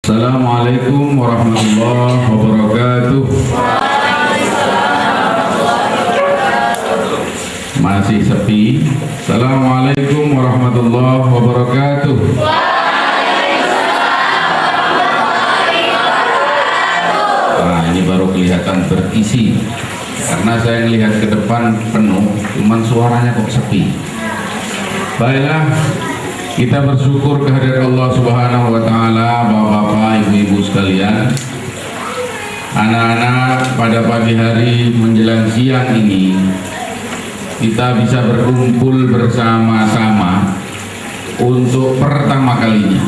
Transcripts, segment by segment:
Assalamualaikum warahmatullahi wabarakatuh. Masih sepi. Assalamualaikum warahmatullahi wabarakatuh. Nah, ini baru kelihatan berisi. Karena saya melihat ke depan penuh, cuman suaranya kok sepi. Baiklah, kita bersyukur kehadirat Allah Subhanahu wa taala, Bapak-bapak, Ibu-ibu sekalian. Anak-anak, pada pagi hari menjelang siang ini kita bisa berkumpul bersama-sama untuk pertama kalinya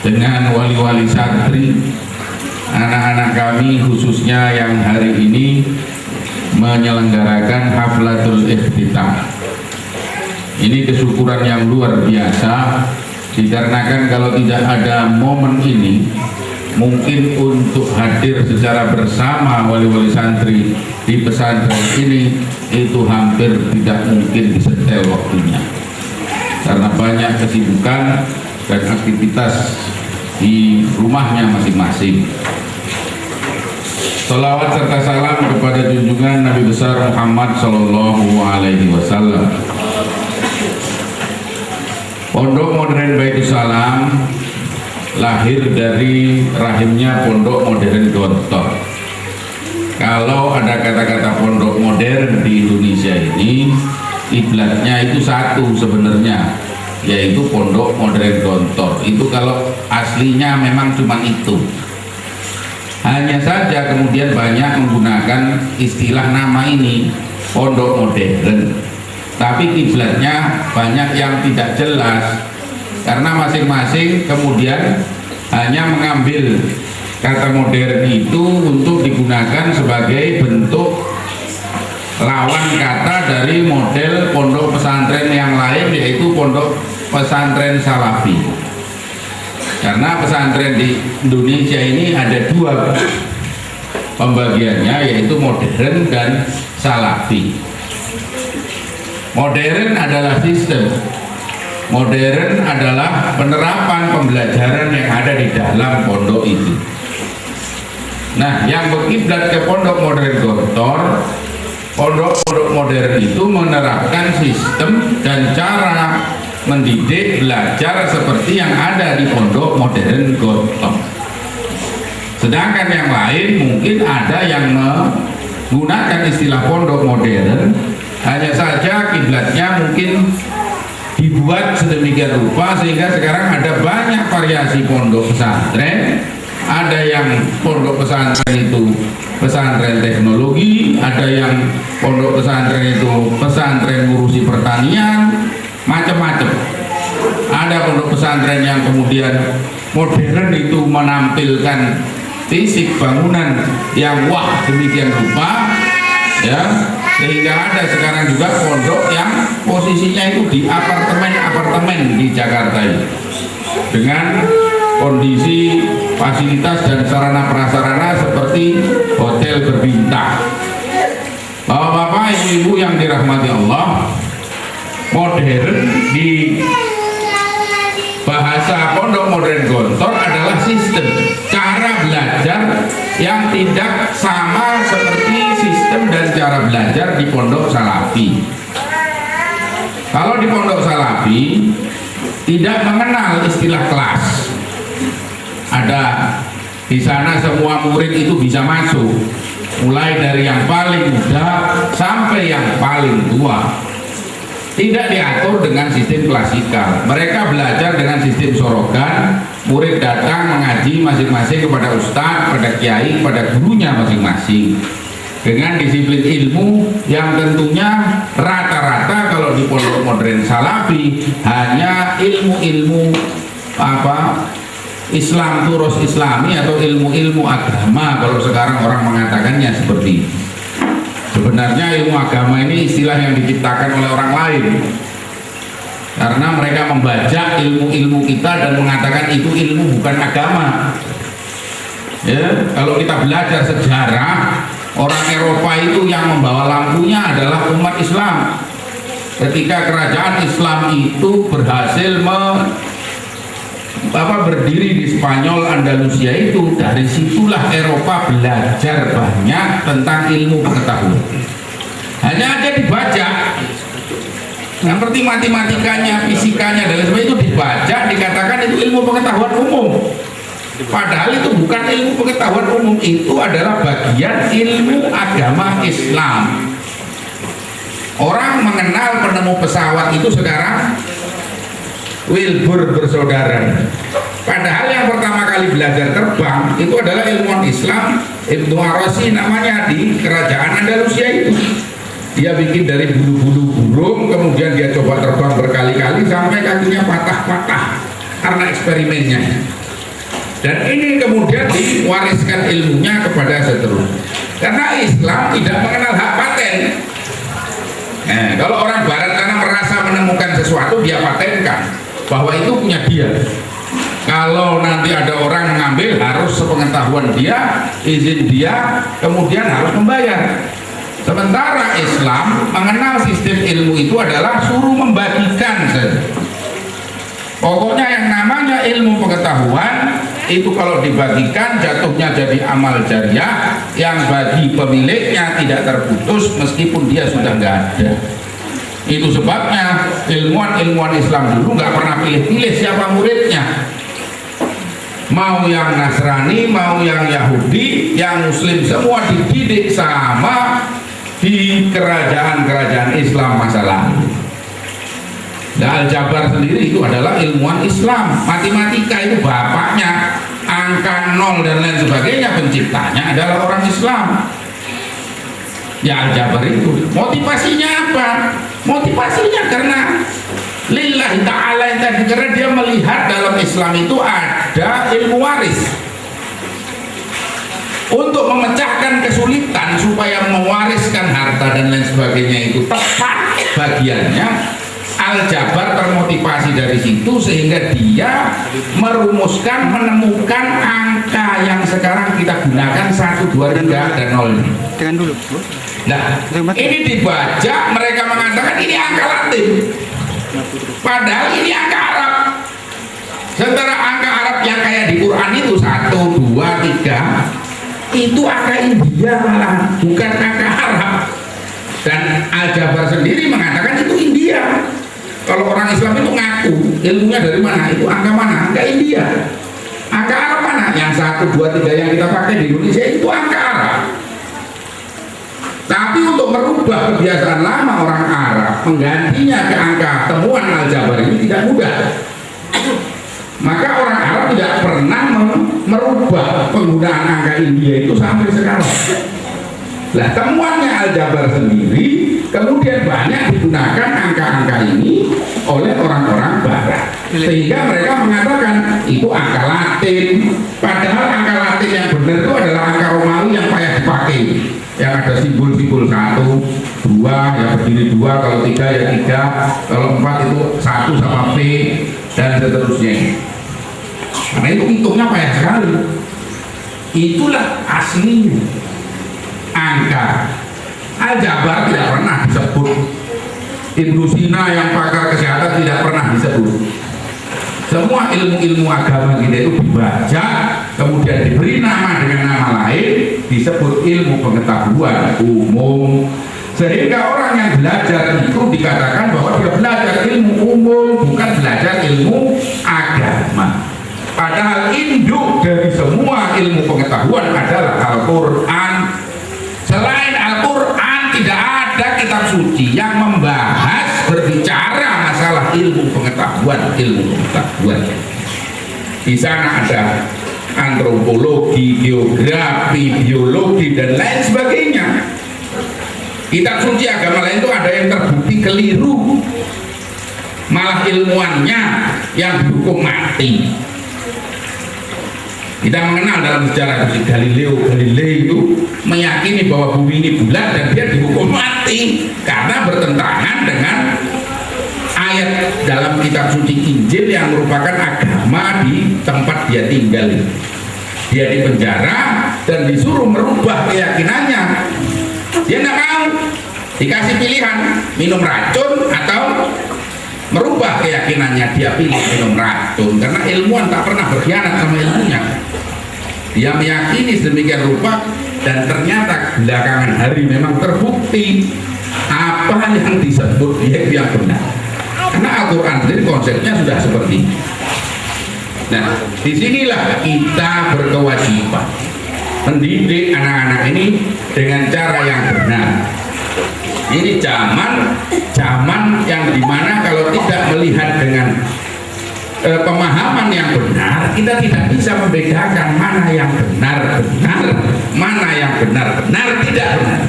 dengan wali-wali santri, anak-anak kami khususnya yang hari ini menyelenggarakan haflatul iftitah. Ini kesyukuran yang luar biasa, dikarenakan kalau tidak ada momen ini, mungkin untuk hadir secara bersama wali-wali santri di pesantren ini itu hampir tidak mungkin disetel waktunya, karena banyak kesibukan dan aktivitas di rumahnya masing-masing. Salawat serta salam kepada junjungan Nabi besar Muhammad Sallallahu Alaihi Wasallam. Pondok Modern Baitus Salam lahir dari rahimnya Pondok Modern Gontor. Kalau ada kata-kata pondok modern di Indonesia ini, kiblatnya itu satu sebenarnya, yaitu Pondok Modern Gontor. Itu kalau aslinya memang cuma itu. Hanya saja kemudian banyak menggunakan istilah nama ini Pondok Modern. Tapi kiblatnya banyak yang tidak jelas, karena masing-masing kemudian hanya mengambil kata modern itu untuk digunakan sebagai bentuk lawan kata dari model pondok pesantren yang lain, yaitu pondok pesantren salafi. Karena pesantren di Indonesia ini ada dua pembagiannya, yaitu modern dan salafi. Modern adalah sistem, modern adalah penerapan pembelajaran yang ada di dalam pondok itu. Nah, yang berkiblat ke Pondok Modern Gontor, pondok-pondok modern itu menerapkan sistem dan cara mendidik belajar seperti yang ada di Pondok Modern Gontor. Sedangkan yang lain mungkin ada yang menggunakan istilah pondok modern, hanya saja kiblatnya mungkin dibuat sedemikian rupa sehingga sekarang ada banyak variasi pondok pesantren. Ada yang pondok pesantren itu pesantren teknologi, ada yang pondok pesantren itu pesantren ngurusi pertanian, macam-macam. Ada pondok pesantren yang kemudian modern itu menampilkan fisik bangunan yang wah demikian rupa, ya. Sehingga ada sekarang juga pondok yang posisinya itu di apartemen di Jakarta ini, dengan kondisi fasilitas dan sarana prasarana seperti hotel berbintang. Bapak-bapak, ibu-ibu yang dirahmati Allah, modern di bahasa Pondok Modern Gontor adalah sistem cara belajar yang tidak sama seperti sistem dan cara belajar di Pondok Salafi. Kalau di Pondok Salafi tidak mengenal istilah kelas. Ada di sana semua murid itu bisa masuk, mulai dari yang paling muda sampai yang paling tua. Tidak diatur dengan sistem klasikal. Mereka belajar dengan sistem sorogan. Murid datang mengaji masing-masing kepada ustadz, pada kiai, pada gurunya masing-masing, dengan disiplin ilmu yang tentunya rata-rata kalau di Pondok Modern Salafi hanya ilmu-ilmu Islam turus Islami atau ilmu-ilmu agama, kalau sekarang orang mengatakannya seperti itu. Sebenarnya ilmu agama ini istilah yang diciptakan oleh orang lain, karena mereka membajak ilmu-ilmu kita dan mengatakan itu ilmu bukan agama. Ya, kalau kita belajar sejarah, orang Eropa itu yang membawa lampunya adalah umat Islam. Ketika kerajaan Islam itu berhasil berdiri di Spanyol, Andalusia itu, dari situlah Eropa belajar banyak tentang ilmu pengetahuan. Hanya aja dibaca, seperti matematikanya, fisikanya dan sebagainya itu dibaca, dikatakan itu ilmu pengetahuan umum. Padahal itu bukan ilmu pengetahuan umum, itu adalah bagian ilmu agama Islam. Orang mengenal penemu pesawat itu sekarang Wilbur bersaudara. Padahal yang pertama kali belajar terbang itu adalah ilmuwan Islam, Ibnu Arashi namanya, di kerajaan Andalusia itu. Dia bikin dari bulu-bulu burung, kemudian dia coba terbang berkali-kali sampai kakinya patah-patah karena eksperimennya. Dan ini kemudian diwariskan ilmunya kepada seterusnya. Karena Islam tidak mengenal hak paten. Kalau orang Barat karena merasa menemukan sesuatu, dia patenkan bahwa itu punya dia. Kalau nanti ada orang mengambil, harus sepengetahuan dia, izin dia, kemudian harus membayar. Sementara Islam mengenal sistem ilmu itu adalah suruh membagikan saja. Pokoknya yang namanya ilmu pengetahuan itu kalau dibagikan jatuhnya jadi amal jariah yang bagi pemiliknya tidak terputus meskipun dia sudah nggak ada. Itu sebabnya ilmuwan Islam dulu nggak pernah pilih-pilih siapa muridnya. Mau yang Nasrani, mau yang Yahudi, yang Muslim, semua dididik sama di kerajaan-kerajaan Islam masa lalu. Nah, Al-Jabar sendiri itu adalah ilmuwan Islam. Matematika itu bapaknya, angka nol dan lain sebagainya, penciptanya adalah orang Islam. Ya, Al-Jabar itu motivasinya apa? Motivasinya karena lillahi ta'ala yang tadi, karena dia melihat dalam Islam itu ada ilmu waris. Untuk memecahkan kesulitan supaya mewariskan harta dan lain sebagainya itu tepat bagiannya, Al-Jabar termotivasi dari situ sehingga dia merumuskan, menemukan angka yang sekarang kita gunakan 1, 2, 3 dan 0. Tekan dulu. Nah, ini dibaca, mereka mengatakan ini angka Latin, padahal ini angka Arab. Sementara angka Arab yang kayak di Quran itu 1, 2, 3 itu angka India malah, bukan angka Arab. Dan Al-Jabar sendiri mengatakan itu India. Kalau orang Islam itu ngaku ilmunya dari mana, itu angka mana? Angka India. Angka Arab mana? Yang 1, 2, 3 yang kita pakai di Indonesia itu angka Arab. Tapi untuk merubah kebiasaan lama orang Arab, menggantinya ke angka temuan Al-Jabar ini tidak mudah. Maka orang Arab tidak pernah merubah penggunaan angka India itu sampai sekarang. Nah, temuannya Al-Jabar sendiri kemudian banyak digunakan angka-angka ini oleh orang-orang Barat, sehingga mereka mengatakan itu angka Latin, padahal angka Latin yang benar itu adalah angka Romawi yang payah dipakai, yang ada simbol-simbol 1, 2, yang berdiri 2, kalau 3 ya 3, kalau 4 itu 1 sama P dan seterusnya. Karena itu hitungnya payah sekali. Itulah aslinya angka. Al-Jabar tidak pernah disebut, Ibnu Sina yang pakar kesehatan tidak pernah disebut. Semua ilmu-ilmu agama kita itu dibaca, kemudian diberi nama dengan nama lain, disebut ilmu pengetahuan umum. Sehingga orang yang belajar itu dikatakan bahwa dia belajar ilmu umum, bukan belajar ilmu agama. Padahal induk dari semua ilmu pengetahuan adalah Al-Quran. Selain Al-Quran tidak ada kitab suci yang membahas, berbicara masalah ilmu pengetahuan. Di sana ada antropologi, geografi, biologi dan lain sebagainya. Kitab suci agama lain itu ada yang terbukti keliru, malah ilmuannya yang dihukum mati. Kita mengenal dalam sejarah Galileo itu meyakini bahwa bumi ini bulat dan dia dihukum mati karena bertentangan dengan ayat dalam kitab suci Injil yang merupakan agama di tempat dia tinggal. Dia dipenjara dan disuruh merubah keyakinannya. Dia tidak mau, dikasih pilihan minum racun atau merubah keyakinannya, dia pilih minum racun karena ilmuwan tak pernah berkhianat sama ilmunya. Dia meyakini sedemikian rupa dan ternyata belakangan hari memang terbukti apa yang disebut dia yang benar. Karena Al-Quran sendiri konsepnya sudah seperti ini. Nah, disinilah kita berkewajiban mendidik anak-anak ini dengan cara yang benar. Ini zaman yang dimana kalau tidak melihat dengan pemahaman yang benar, kita tidak bisa membedakan mana yang benar-benar, mana yang benar-benar tidak benar.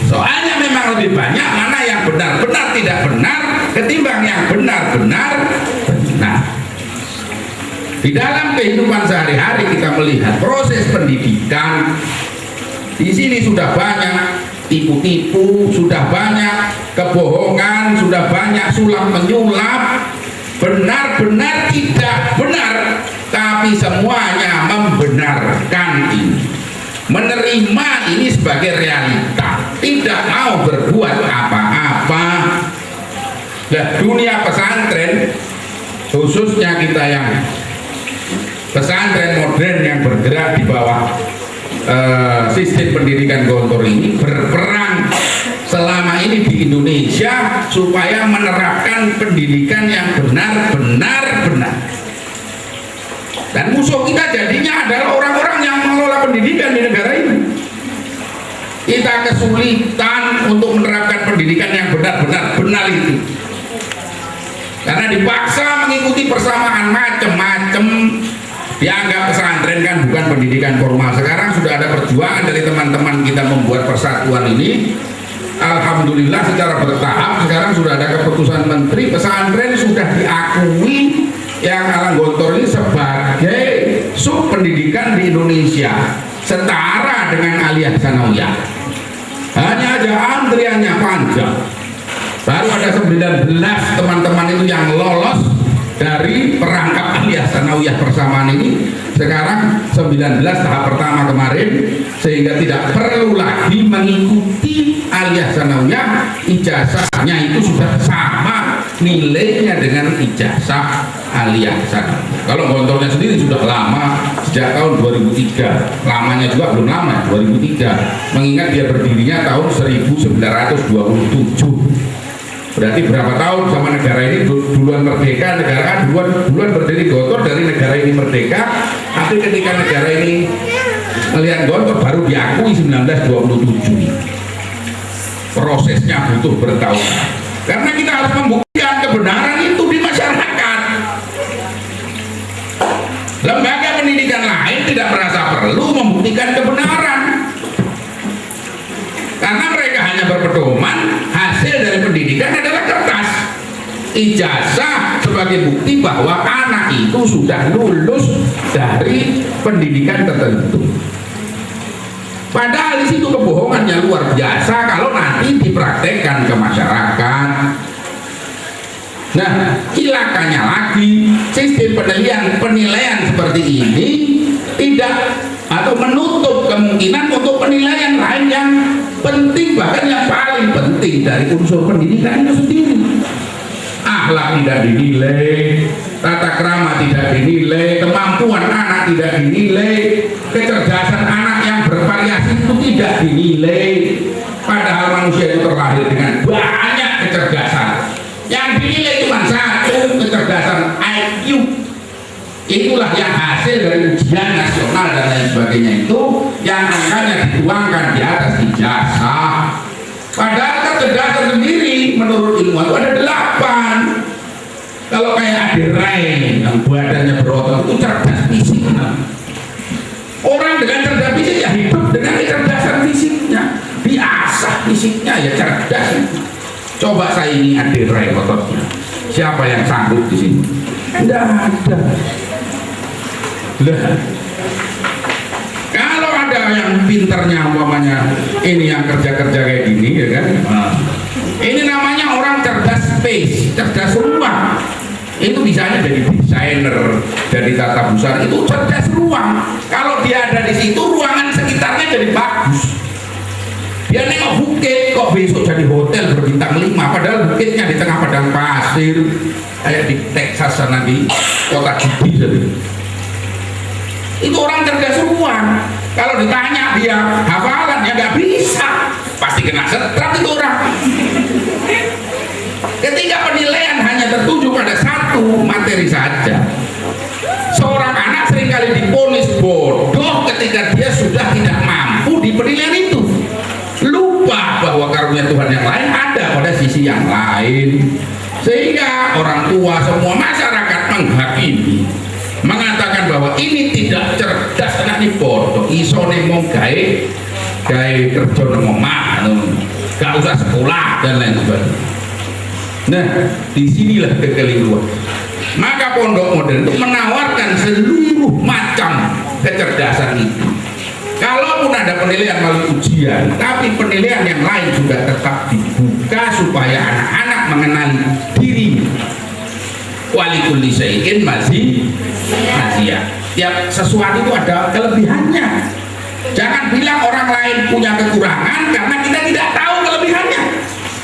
Soalnya memang lebih banyak mana yang benar-benar tidak benar ketimbang yang benar-benar benar. Di dalam kehidupan sehari-hari kita melihat proses pendidikan, di sini sudah banyak tipu-tipu, sudah banyak kebohongan, sudah banyak sulap menyulap, benar-benar tidak benar, tapi semuanya membenarkan ini, menerima ini sebagai realita, tidak mau berbuat apa-apa. Nah, dunia pesantren, khususnya kita yang pesantren modern yang bergerak di bawah sistem pendidikan Gontor ini, berperang selama ini di Indonesia supaya menerapkan pendidikan yang benar-benar benar. Dan musuh kita jadinya adalah orang-orang yang mengelola pendidikan di negara ini. Kita kesulitan untuk menerapkan pendidikan yang benar-benar benar itu, karena dipaksa mengikuti persamaan macam-macam. Dianggap pesantren kan bukan pendidikan formal. Sekarang sudah ada perjuangan dari teman-teman kita membuat persatuan ini. Alhamdulillah secara bertahap sekarang sudah ada keputusan menteri, pesantren sudah diakui yang Alang Gontor ini sebagai sub pendidikan di Indonesia, setara dengan aliyah sanawiyah. Hanya aja antriannya panjang. Baru ada 19 teman-teman itu yang lolos dari perangkap aliyah sanawiyah persamaan ini. Sekarang 19 tahap pertama kemarin, sehingga tidak perlu lagi mengikuti aliyah sanawiyah. Ijazahnya itu sudah sama nilainya dengan ijazah aliyah sanawiyah. Kalau Gontornya sendiri sudah lama, sejak tahun 2003. Lamanya juga belum lama, 2003, mengingat dia berdirinya tahun 1927. Berarti berapa tahun sama negara ini duluan merdeka, negara kan duluan berdiri Gontor dari negara ini merdeka, tapi ketika negara ini melihat Gontor baru diakui 1927. Prosesnya butuh bertahun, karena kita harus membuktikan kebenaran itu di masyarakat. Lembaga pendidikan lain tidak merasa perlu membuktikan kebenaran, karena mereka hanya berpedoman hasil dari pendidikan adalah kertas ijazah sebagai bukti bahwa anak itu sudah lulus dari pendidikan tertentu. Padahal di situ kebohongannya luar biasa kalau nanti dipraktekkan ke masyarakat. Nah, cilakanya lagi, sistem penilaian seperti ini tidak atau menutup kemungkinan untuk penilaian lain yang penting, bahkan yang paling penting dari unsur pendidikan itu sendiri. Akhlak tidak dinilai, tata krama tidak dinilai, kemampuan anak tidak dinilai, kecerdasan anak yang bervariasi itu tidak dinilai. Padahal manusia itu terlahir dengan banyak kecerdasan. Yang dinilai cuma satu, kecerdasan IQ. Itulah yang hasil dari ujian nasional dan lain sebagainya itu, yang angkanya dituangkan di atas ijazah. Padahal kecerdasan sendiri menurut ilmuwan itu ada 8. Kalau kayak Aderai yang badannya berotot itu cerdas fisiknya. Orang dengan cerdas fisik ya hidup dengan kecerdasan fisiknya, diasah fisiknya ya cerdas. Coba saya ini Aderai ototnya, siapa yang sanggup di sini? Tidak ada. Lah, kalau ada yang pinternya umpamanya ini yang kerja-kerja kayak gini ya kan, ini namanya orang cerdas space, cerdas ruang. Itu bisanya jadi desainer, jadi tata busana, itu cerdas ruang. Kalau dia ada di situ, ruangan sekitarnya jadi bagus. Dia nengok bukti bukit kok besok jadi hotel berbintang 5, padahal bukitnya di tengah padang pasir kayak di Texas sana di kota Judy jadi. Itu orang cerdas ruang. Kalau ditanya dia hafalan ya nggak bisa, pasti kena setrap itu orang. Ketika penilaian hanya tertuju pada satu materi saja, seorang anak seringkali diponis bodoh ketika dia sudah tidak mampu di penilaian itu, lupa bahwa karunia Tuhan yang lain ada pada sisi yang lain, sehingga orang tua semua masyarakat menghakimi, mengatakan bahwa ini tidak cerdas, anak ini bodoh, isone mong gawe kerja nang omah, gak usah sekolah dan lain sebagainya. Nah, disinilah kekeliruan. Maka pondok modern itu menawarkan seluruh macam kecerdasan itu. Kalaupun ada penilaian melalui ujian, tapi penilaian yang lain juga tetap dibuka supaya anak-anak mengenali diri. Walikulli syai'in maziyah. Tiap sesuatu itu ada kelebihannya. Jangan bilang orang lain punya kekurangan karena kita tidak tahu kelebihannya.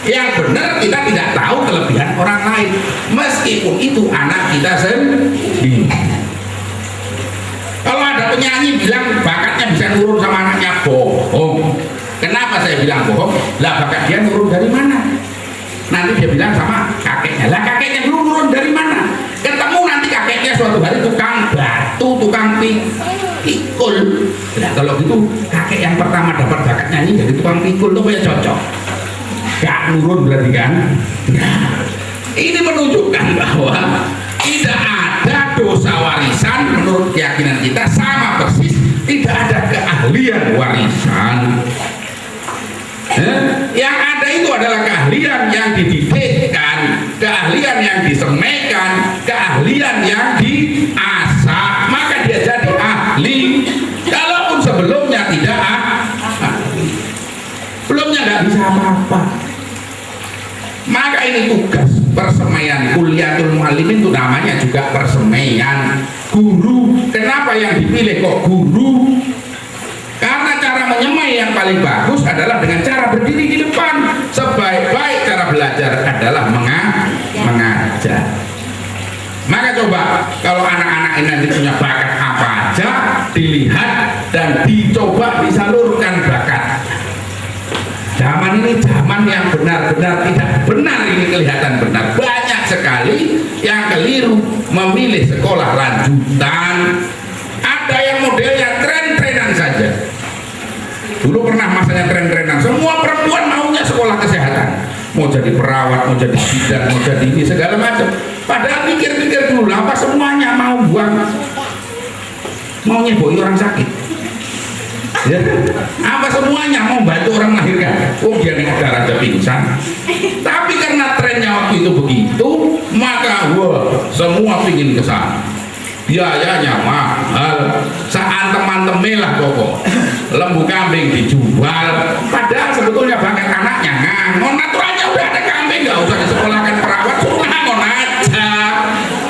Yang benar kita tidak tahu kelebihan orang lain, meskipun itu anak kita sendiri. Kalau ada penyanyi bilang bakatnya bisa nurun sama anaknya, bohong. Kenapa saya bilang bohong? Lah bakat dia nurun dari mana? Nanti dia bilang sama kakeknya, lah kakeknya dulu nurun dari mana? Ketemu nanti kakeknya suatu hari tukang batu, tukang pikul. Nah kalau gitu kakek yang pertama dapat bakat nyanyi jadi tukang pikul itu punya cocok. Gak nurun berarti kan? Nah, ini menunjukkan bahwa tidak ada dosa warisan menurut keyakinan kita, sama persis tidak ada keahlian warisan. Yang ada itu adalah keahlian yang dididikkan, keahlian yang disemaikan, keahlian yang diasah, maka dia jadi ahli. Kalaupun sebelumnya tidak ahli, sebelumnya nggak bisa apa-apa. Maka ini tugas persemaian. Kuliatul Muallimin itu namanya juga persemaian guru. Kenapa yang dipilih kok guru? Karena cara menyemai yang paling bagus adalah dengan cara berdiri di depan. Sebaik-baik cara belajar adalah mengajar. Maka coba kalau anak-anak ini nanti punya bakat apa aja, dilihat dan dicoba disalurkan bakat. Zaman ini zaman yang benar-benar tidak benar, ini kelihatan benar. Banyak sekali yang keliru memilih sekolah lanjutan. Ada yang modelnya tren-trenan saja. Dulu pernah masanya tren-trenan, semua perempuan maunya sekolah kesehatan, mau jadi perawat, mau jadi bidan, mau jadi ini segala macam. Padahal pikir-pikir dulu, apa semuanya mau buang, mau nyeboi orang sakit, ya? Apa semuanya mau bantu orang melahirkan? Oh dia nengok darah aja pingsan. Tapi karena trennya waktu itu begitu, maka wah semua pingin ke sana. Biayanya mahal, saat teman-teman lah pokok. Lembu kambing dijual, padahal sebetulnya bakat anaknya ngangon. Naturalnya udah ada kambing, nggak usah disekolahkan perawat, suruh ngangon aja.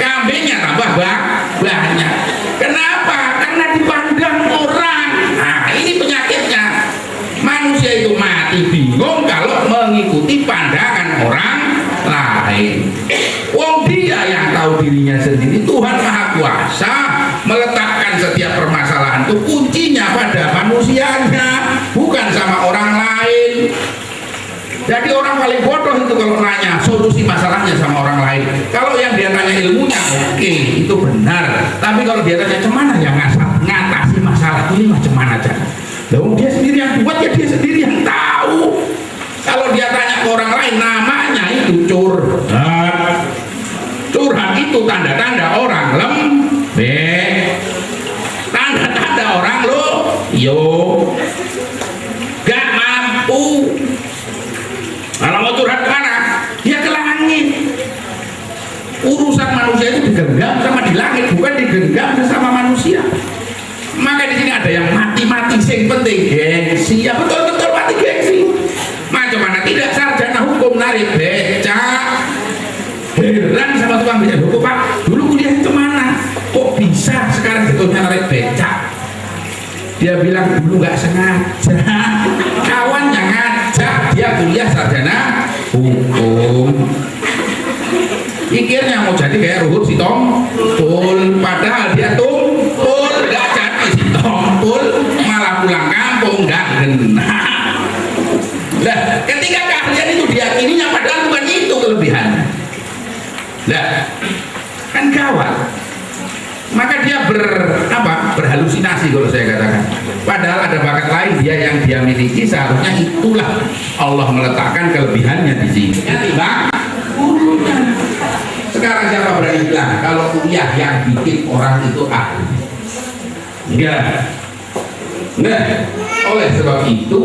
Kambingnya tambah banyak. Kenapa? Karena dipandang orang. Nah ini penyakitnya. Manusia itu mati bingung kalau mengikuti pandangan orang lain. Wong dia yang tahu dirinya sendiri. Tuhan Maha Kuasa meletakkan setiap permasalahan itu kuncinya pada manusianya, bukan sama orang lain. Jadi orang paling bodoh itu kalau nanya solusi masalahnya sama orang lain. Kalau yang dia tanya ilmunya oke, itu benar. Tapi kalau dia tanya cemana ya ngatasi masalah ini macam mana cara? Lalu dia sendiri yang buat, ya dia sendiri yang tahu. Kalau dia tanya ke orang lain, namanya itu curhat. Curhat itu tanda-tanda orang lembek, tanda-tanda orang yo gak mampu. Kalau mau curhat kemana? Ya ke langit. Urusan manusia itu digenggam sama di langit, bukan digenggam sesama manusia. Maka di sini ada yang mati-mati sing penting gengsi. Ya betul-betul mati gengsi. Macam mana tidak sarjana hukum narik becak. Heran sama tukang becak hukum, Pak. Dulu kuliah itu mana? Kok bisa sekarang jatuhnya narik becak? Dia bilang dulu nggak sengaja. Kawan yang ngajak. dia kuliah sarjana hukum. Pikirnya mau jadi kayak Ruhut Sitompul, padahal dia tumpul, nggak jadi Sitompul, malah pulang kampung nggak genah. Nah, ketika keahlian itu diyakininya padahal bukan itu kelebihannya. Nah, kan gawat. Maka dia berhalusinasi kalau saya katakan. Padahal ada bakat lain dia yang dia miliki, seharusnya itulah Allah meletakkan kelebihannya di sini. Bang, sekarang siapa berani bilang kalau kuliah yang bikin orang itu ahli? Enggak. Nah, oleh sebab itu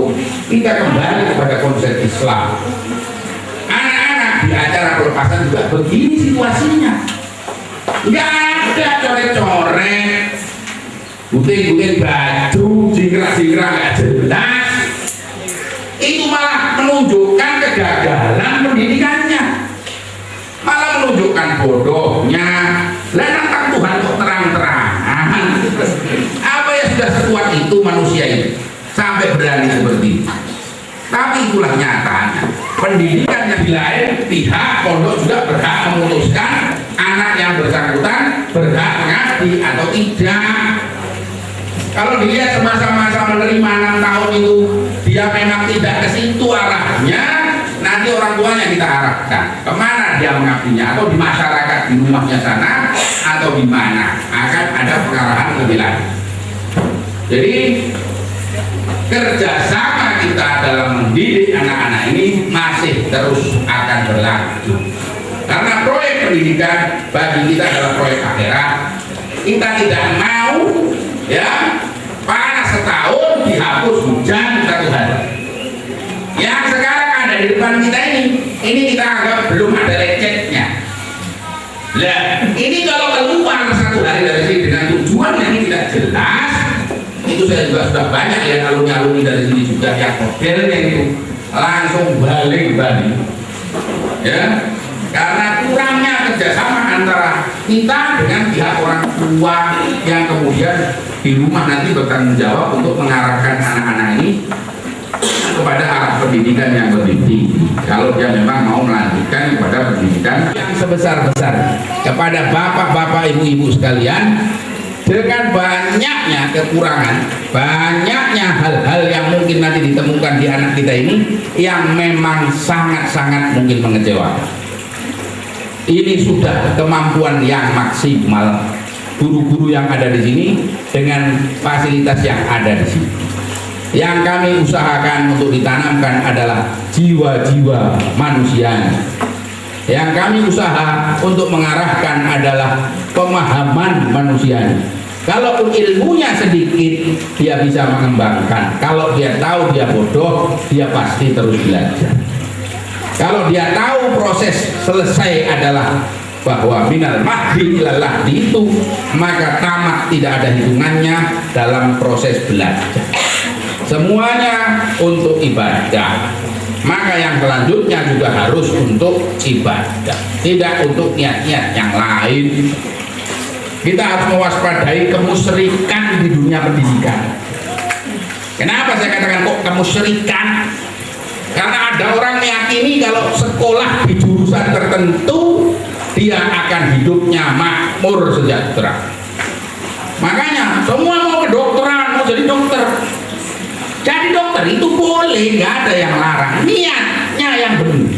kita kembali kepada konsep Islam. Anak-anak di acara pelepasan juga begini situasinya. Enggak ada coret-coret, gunting-gunting baju, jingkrak-jingkrak nggak jelas. Itu malah menunjukkan kegagalan pendidikannya, malah menunjukkan bodohnya. Lah tentang Tuhan kok terang-terangan. Apa yang sudah sekuat itu manusia ini sampai berani seperti itu. Tapi itulah nyatanya. Pendidikan yang di lain pihak pondok juga berhak memutuskan anak yang bersangkutan berhak mengabdi atau tidak. Kalau dilihat semasa-masa menerima 6 tahun itu dia memang tidak ke situ arahnya, nanti orang tuanya kita arahkan kemana dia mengabdinya, atau di masyarakat di rumahnya sana atau di mana, akan ada pengarahan lebih lanjut. Jadi kerjasama kita dalam mendidik anak-anak ini masih terus akan berlanjut, karena proyek pendidikan bagi kita adalah proyek akhirat. Kita tidak mau ya panas setahun dihapus hujan 1 hari. Yang sekarang ada di depan kita ini kita anggap belum ada lecetnya. Lah ini kalau keluar 1 hari dari sini dengan tujuan yang tidak jelas, itu saya juga sudah banyak ya alumni-alumni dari sini juga yang modelnya itu langsung balik ya, karena kurangnya kerjasama antara kita dengan pihak orang tua yang kemudian di rumah nanti bertanggung jawab untuk mengarahkan anak-anak ini kepada arah pendidikan yang lebih tinggi. Kalau dia memang mau melanjutkan kepada pendidikan yang sebesar-besar. Kepada bapak-bapak, ibu-ibu sekalian, dengan banyaknya kekurangan, banyaknya hal-hal yang mungkin nanti ditemukan di anak kita ini yang memang sangat-sangat mungkin mengecewakan. Ini sudah kemampuan yang maksimal guru-guru yang ada di sini dengan fasilitas yang ada di sini. Yang kami usahakan untuk ditanamkan adalah jiwa-jiwa manusia. Yang kami usaha untuk mengarahkan adalah pemahaman manusia. Kalaupun ilmunya sedikit, dia bisa mengembangkan. Kalau dia tahu dia bodoh, dia pasti terus belajar. Kalau dia tahu proses selesai adalah bahwa minal mahdi ilal lahdi itu, maka tamat tidak ada hitungannya dalam proses belajar. Semuanya untuk ibadah. Maka yang selanjutnya juga harus untuk ibadah, tidak untuk niat-niat yang lain. Kita harus mewaspadai kemusyrikan di dunia pendidikan. Kenapa saya katakan kok kemusyrikan? Karena ada orang meyakini kalau sekolah di jurusan tertentu dia akan hidupnya makmur sejahtera. Makanya semua mau kedokteran, mau jadi dokter. Jadi dokter itu boleh, nggak ada yang larang. Niatnya yang benar.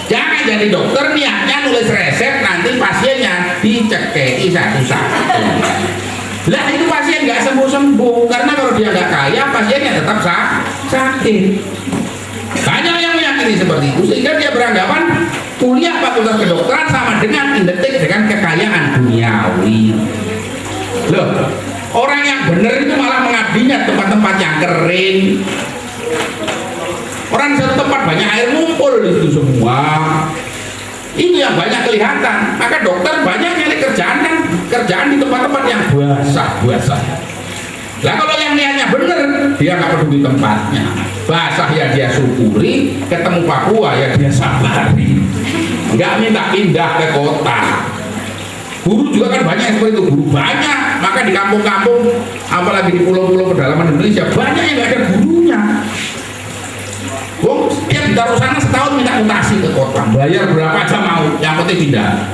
Jangan jadi dokter niatnya nulis resep, nanti pasiennya dicekei satu-satu. Lah itu pasien nggak sembuh-sembuh, karena kalau dia nggak kaya pasiennya tetap sakit. Banyak yang meyakini seperti itu, sehingga dia beranggapan kuliah fakultas kedokteran sama dengan identik dengan kekayaan duniawi. Loh, orang yang benar itu malah mengabdinya tempat-tempat yang kering. Orang di satu tempat banyak air ngumpul di situ semua. Ini yang banyak kelihatan. Maka dokter banyak nyari kerjaan di tempat-tempat yang basah. Lah kalau yang niatnya benar, dia nggak peduli tempatnya. Basah ya dia syukuri, ketemu Papua ya dia sabari. Nggak minta pindah ke kota. Guru juga kan banyak yang seperti itu, guru banyak. Maka di kampung-kampung, apalagi di pulau-pulau pedalaman Indonesia, banyak yang nggak ada gurunya. dia ditaruh sana setahun minta mutasi ke kota, bayar berapa aja mau, yang penting pindah.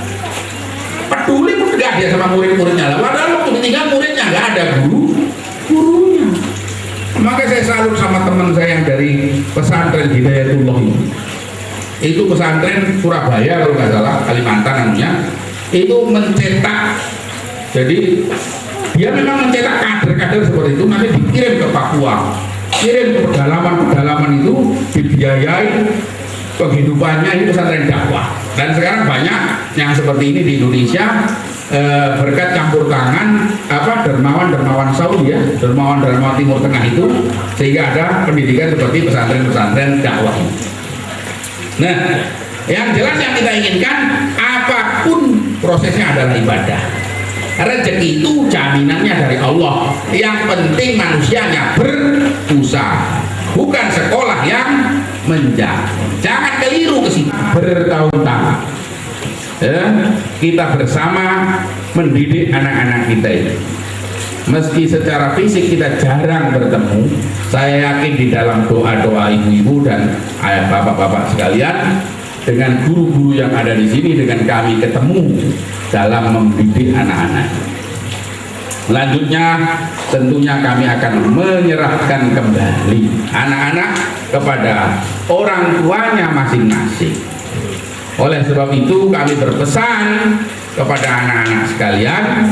Peduli enggak dia sama murid-muridnya lah. Padahal waktu ditinggal muridnya nggak ada gurunya. Maka saya salut sama teman saya yang dari pesantren Hidayatullah ini. Itu pesantren Surabaya kalau nggak salah, Kalimantan namanya. Itu mencetak, jadi dia memang mencetak kader-kader seperti itu, nanti dikirim ke Papua, kirim ke pedalaman-pedalaman itu, dibiayai penghidupannya. Itu pesantren dakwah. Dan sekarang banyak yang seperti ini di Indonesia, berkat campur tangan dermawan Saudi ya, dermawan Timur Tengah itu, sehingga ada pendidikan seperti pesantren-pesantren dakwah. Nah, yang jelas yang kita inginkan, apapun prosesnya adalah ibadah. Rezeki itu jaminannya dari Allah. Yang penting manusianya berusaha, bukan sekolah yang menjaga. Jangan keliru ke sini. Bertahun-tahun kita bersama mendidik anak-anak kita ini. Meski secara fisik kita jarang bertemu, saya yakin di dalam doa-doa ibu-ibu dan ayah bapak-bapak sekalian, dengan guru-guru yang ada di sini, dengan kami ketemu dalam mendidik anak-anak. Selanjutnya tentunya kami akan menyerahkan kembali anak-anak kepada orang tuanya masing-masing. Oleh sebab itu kami berpesan kepada anak-anak sekalian,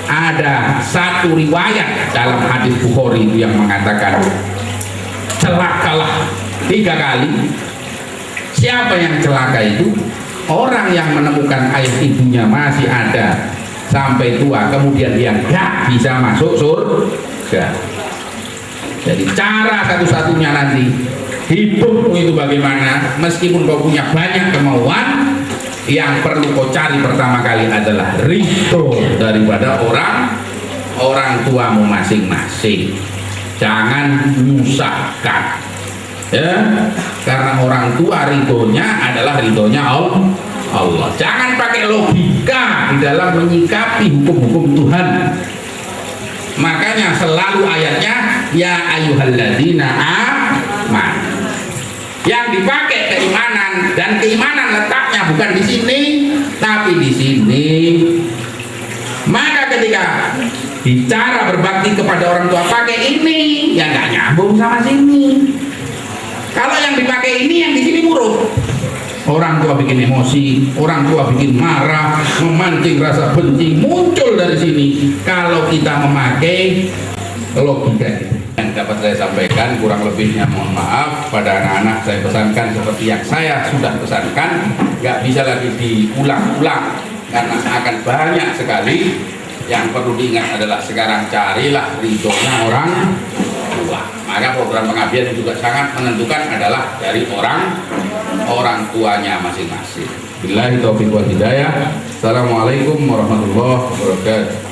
ada satu riwayat dalam hadis Bukhari itu yang mengatakan, celakalah 3 kali. Siapa yang celaka itu? Orang yang menemukan ayah ibunya masih ada sampai tua, kemudian dia nggak bisa masuk surga. Jadi cara satu-satunya nanti hidupmu itu bagaimana, meskipun kau punya banyak kemauan, yang perlu kau cari pertama kali adalah ridho daripada orang tuamu masing-masing. Jangan menyusahkan ya, karena orang tua ridhonya adalah ridhonya Allah. Jangan pakai logika di dalam menyikapi hukum-hukum Tuhan. Makanya selalu ayatnya ya ayyuhalladzina amanu. Yang dipakai keimanan, dan keimanan letaknya bukan di sini tapi di sini. Maka ketika bicara berbakti kepada orang tua pakai ini, ya nggak nyambung sama sini. Kalau yang dipakai ini, yang di sini buruk. Orang tua bikin emosi, orang tua bikin marah, memancing rasa benci muncul dari sini. Kalau kita memakai logika yang dapat saya sampaikan, kurang lebihnya mohon maaf. Pada anak-anak saya pesankan seperti yang saya sudah pesankan, nggak bisa lagi diulang-ulang karena akan banyak sekali. Yang perlu diingat adalah sekarang carilah ridhonya orang tua. Maka program pengabdian juga sangat menentukan adalah dari orang tuanya masing-masing. Billahi taufiq wal hidayah. Assalamualaikum warahmatullahi wabarakatuh.